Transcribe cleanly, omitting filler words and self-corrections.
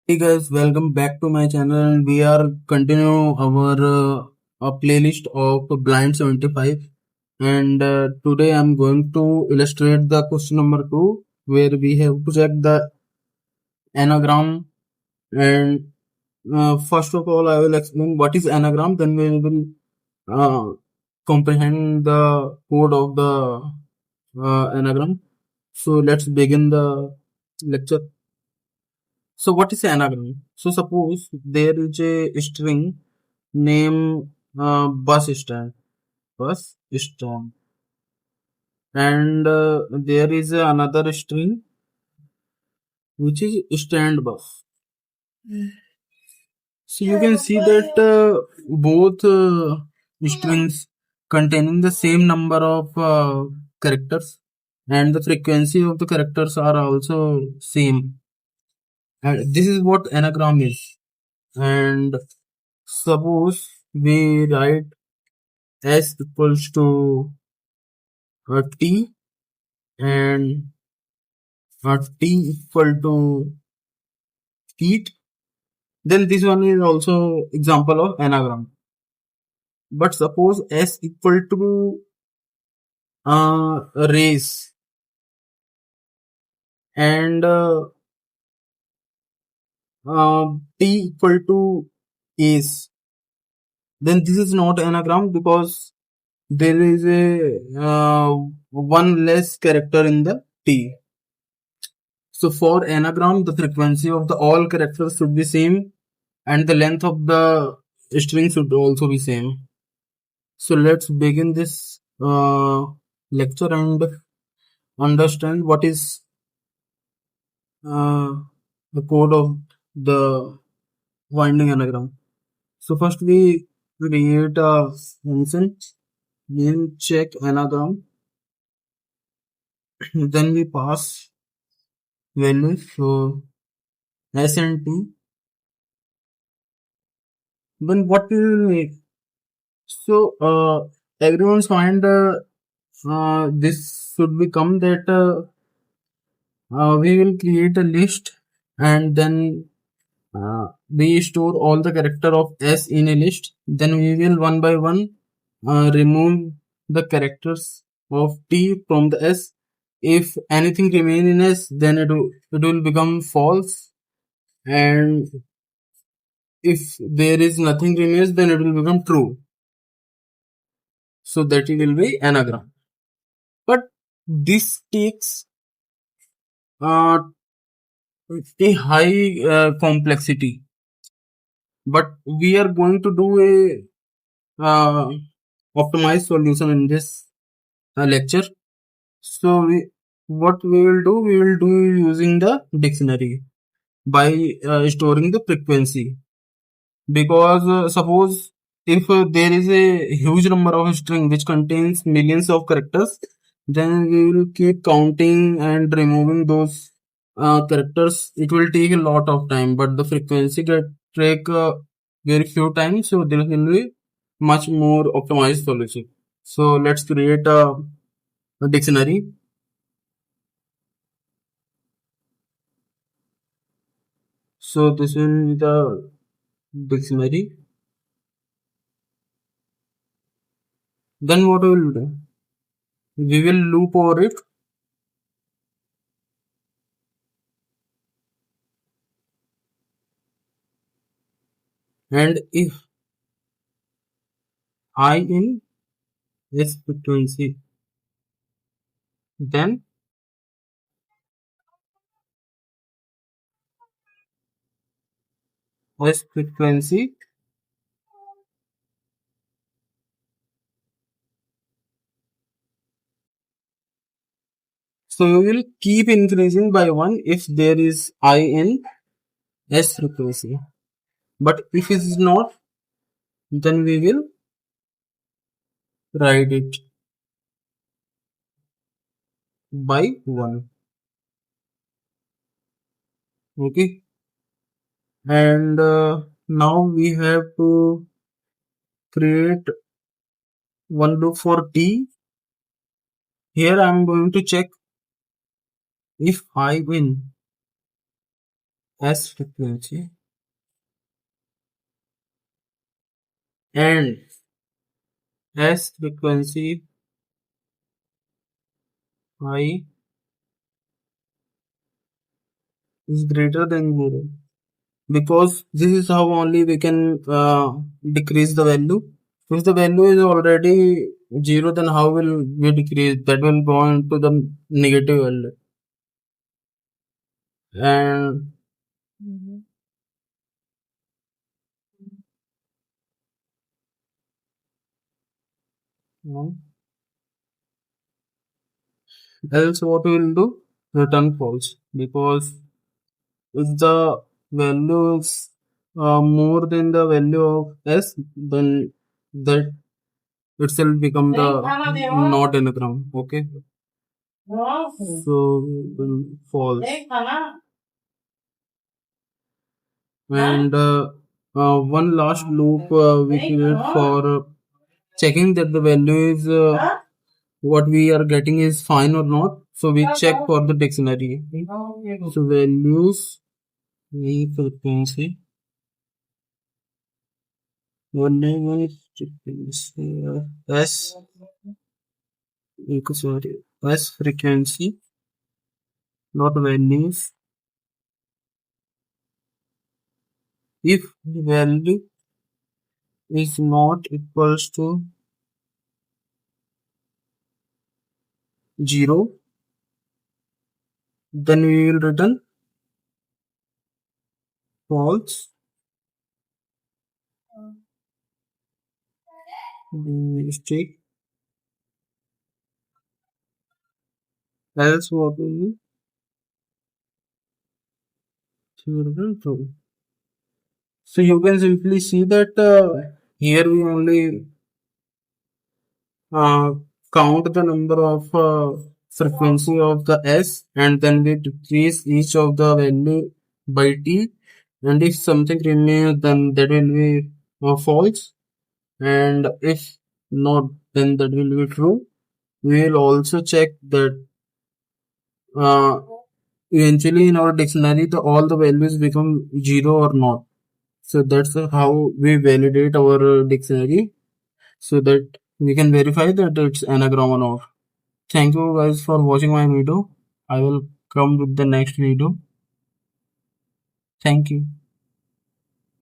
Hey guys, welcome back to my channel. We are continue our playlist of Blind 75, and today I'm going to illustrate the question number 2, where we have to check the anagram. And first of all, I will explain what is anagram. Then we will comprehend the code of the anagram. So let's begin the lecture. So what is anagram? So suppose there is a string name bus stand, and there is another string which is stand bus. So you can see that both strings containing the same number of characters, and the frequency of the characters are also same. And this is what anagram is. And suppose we write S equals to T and T equal to feet, then this one is also example of anagram. But suppose S equal to race and T equal to ace, then this is not anagram because there is a one less character in the T. So for anagram, the frequency of the all characters should be same, and the length of the string should also be same. So let's begin this lecture and understand what is uh, the code of the winding anagram. So first we create a function name check anagram. Then we pass values, so S and T. Then what we will make? So everyone's find this should become that we will create a list, and then we store all the character of S in a list. Then we will one by one remove the characters of T from the S. If anything remain in S, then it will become false, and if there is nothing remains, then it will become true. So that it will be anagram. But this takes uh, a high complexity. But we are going to do a optimized solution in this lecture. So what we will do using the dictionary by storing the frequency. Because suppose if there is a huge number of string which contains millions of characters, then we will keep counting and removing those characters. It will take a lot of time, but the frequency get take very few times, so there will be much more optimized solution. So let's create a dictionary. So this is the dictionary. Then what we will do? We will loop over it. And if I in S frequency, then S frequency, so we will keep increasing by 1 if there is I in S frequency. But if it is not, then we will write it by 1. Okay. And now we have to create one loop for T. Here I am going to check if I win S frequency and S frequency I is greater than 0, because this is how only we can decrease the value. If the value is already 0, then how will we decrease? That will go into the negative value. And else what we will do? Return false, because if the value is more than the value of s, then that itself become the not anagram. Okay, so false. And one last loop we create for checking that the value is what we are getting is fine or not. So we check for the dictionary. So values, frequency, one name is frequency, S, sorry, S frequency, not values. If the value is not equals to 0, then we will return false. Mistake. Else what will be return true. So you can simply see that here we only uh, count the number of frequency of the s, and then we decrease each of the value by t, and if something remains, then that will be false, and if not, then that will be true. We will also check that uh, eventually in our dictionary all the values become 0 or not. So that's how we validate our dictionary, so that we can verify that it's anagram or not. Thank you guys for watching my video. I will come with the next video. Thank you.